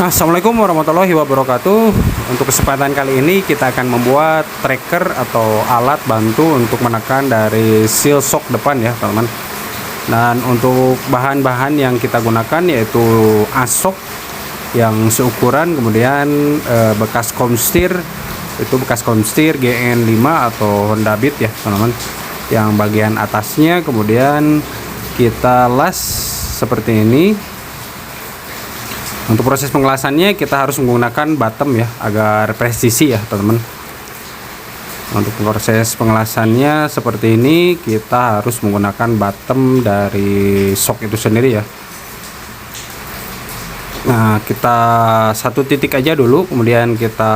Assalamualaikum warahmatullahi wabarakatuh. Untuk kesempatan kali ini kita akan membuat tracker atau alat bantu untuk menekan dari seal shock depan ya teman-teman. Dan untuk bahan-bahan yang kita gunakan yaitu asok yang seukuran, kemudian bekas komstir, itu bekas komstir GN5 atau Honda Beat ya teman-teman, yang bagian atasnya kemudian kita las seperti ini. Untuk proses pengelasannya kita harus menggunakan bottom ya, agar presisi ya teman-teman. Untuk proses pengelasannya seperti ini, kita harus menggunakan bottom dari shock itu sendiri ya. Nah, kita satu titik aja dulu, kemudian kita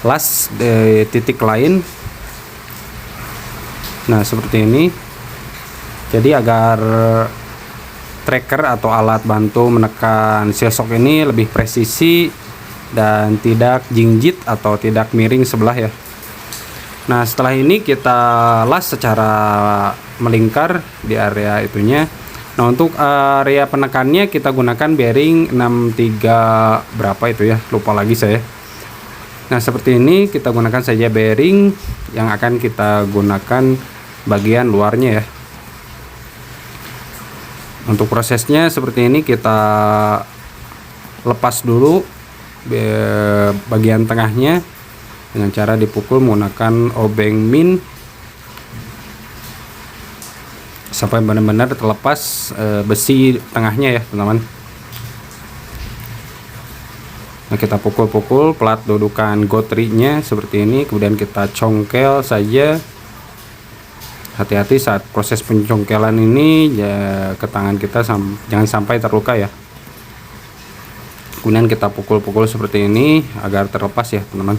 las di titik lain. Nah, seperti ini. Jadi agar tracker atau alat bantu menekan seal shock ini lebih presisi dan tidak jinjit atau tidak miring sebelah ya. Nah, setelah ini kita las secara melingkar di area itunya. Nah, untuk area penekannya kita gunakan bearing 63 berapa itu ya, lupa lagi saya. Nah, seperti ini kita gunakan saja bearing yang akan kita gunakan bagian luarnya ya. Untuk prosesnya seperti ini, kita lepas dulu bagian tengahnya dengan cara dipukul menggunakan obeng min sampai benar-benar terlepas besi tengahnya ya teman-teman. Nah, kita pukul-pukul plat dudukan gotrinya seperti ini, kemudian kita congkel saja. Hati-hati saat proses pencongkelan ini ya, ke tangan kita jangan sampai terluka ya. Kemudian kita pukul-pukul seperti ini agar terlepas ya teman-teman.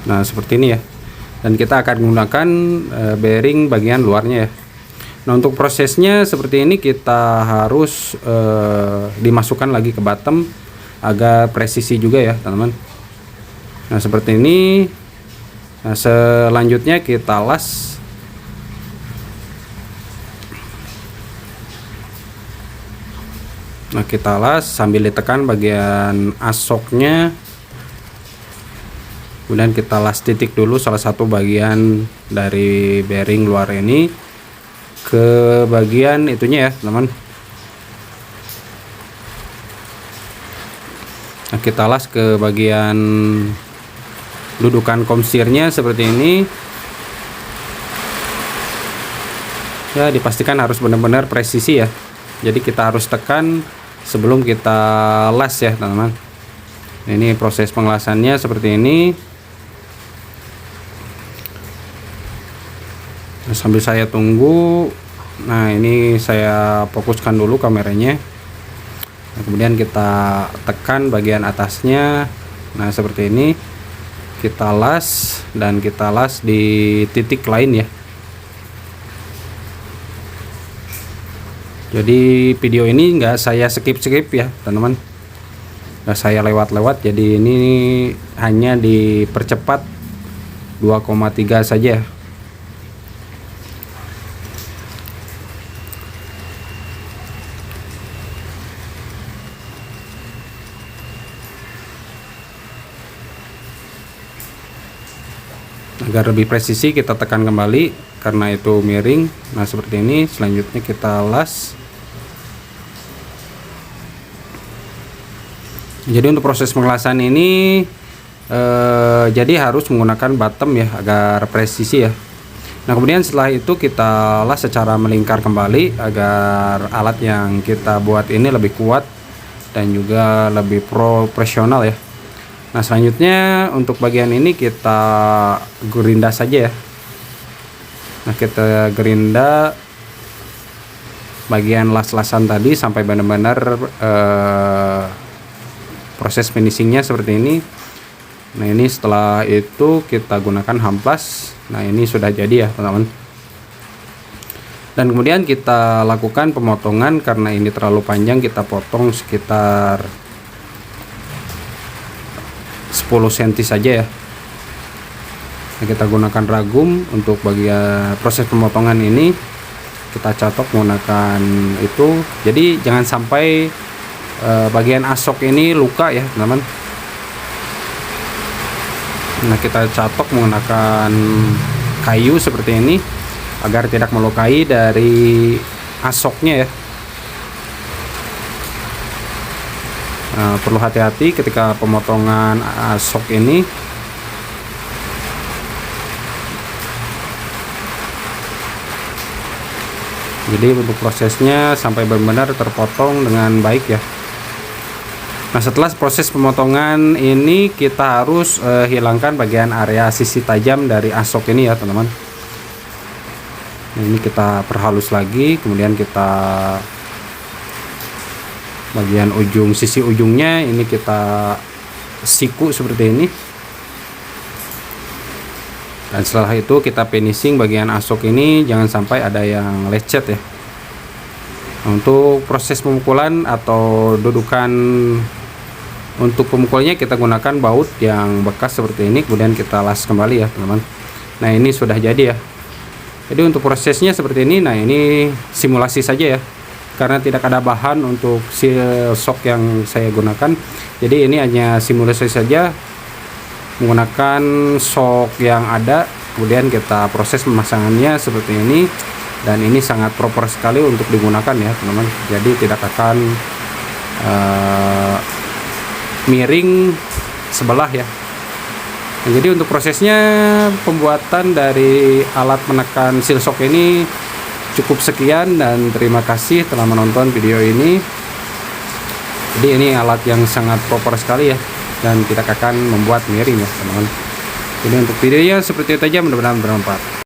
Nah, seperti ini ya. Dan kita akan menggunakan bearing bagian luarnya ya. Nah, untuk prosesnya seperti ini, kita harus dimasukkan lagi ke bottom agar presisi juga ya teman-teman. Nah, seperti ini. Nah, selanjutnya kita las. Nah, kita las sambil ditekan bagian asoknya. Kemudian kita las titik dulu salah satu bagian dari bearing luar ini ke bagian itunya ya teman-teman. Nah, kita las ke bagian dudukan komstirnya seperti ini ya, dipastikan harus benar-benar presisi ya. Jadi kita harus tekan sebelum kita las ya teman-teman. Nah, ini proses pengelasannya seperti ini. Nah, sambil saya tunggu, nah ini saya fokuskan dulu kameranya. Nah, kemudian kita tekan bagian atasnya. Nah, seperti ini kita las dan kita las di titik lain ya. Jadi video ini nggak saya skip ya teman-teman, nggak saya lewat-lewat. Jadi ini hanya dipercepat 2,3 saja. Agar lebih presisi kita tekan kembali karena itu miring. Nah, seperti ini. Selanjutnya kita las. Jadi untuk proses pengelasan ini jadi harus menggunakan bottom ya agar presisi ya. Nah, kemudian setelah itu kita las secara melingkar kembali agar alat yang kita buat ini lebih kuat dan juga lebih profesional ya. Nah, selanjutnya untuk bagian ini kita gerinda saja ya. Nah, kita gerinda bagian las-lasan tadi sampai benar-benar proses finishingnya seperti ini. Nah, ini setelah itu kita gunakan hamplas. Nah, ini sudah jadi ya teman-teman. Dan kemudian kita lakukan pemotongan karena ini terlalu panjang, kita potong sekitar 10 cm saja ya. Nah, kita gunakan ragum untuk bagian proses pemotongan ini, kita catok menggunakan itu. Jadi jangan sampai bagian asok ini luka ya teman-teman. Nah, kita catok menggunakan kayu seperti ini agar tidak melukai dari asoknya ya. Nah, perlu hati-hati ketika pemotongan asok ini. Jadi untuk prosesnya sampai benar-benar terpotong dengan baik ya. Nah, setelah proses pemotongan ini kita harus hilangkan bagian area sisi tajam dari asok ini ya teman-teman. Nah, ini kita perhalus lagi, kemudian kita bagian ujung sisi ujungnya ini kita siku seperti ini. Dan setelah itu kita finishing bagian asok ini, jangan sampai ada yang lecet ya. Untuk proses pemukulan atau dudukan untuk pemukulnya kita gunakan baut yang bekas seperti ini, kemudian kita las kembali ya teman-teman. Nah, ini sudah jadi ya. Jadi untuk prosesnya seperti ini. Nah, ini simulasi saja ya, karena tidak ada bahan untuk seal shock yang saya gunakan. Jadi ini hanya simulasi saja menggunakan shock yang ada, kemudian kita proses pemasangannya seperti ini. Dan ini sangat proper sekali untuk digunakan ya teman-teman. Jadi tidak akan miring sebelah ya. Nah, jadi untuk prosesnya pembuatan dari alat menekan seal shock ini cukup sekian, dan terima kasih telah menonton video ini. Jadi ini alat yang sangat proper sekali ya, dan tidak akan membuat miring ya teman-teman. Jadi untuk videonya seperti itu aja, mudah-mudahan bermanfaat.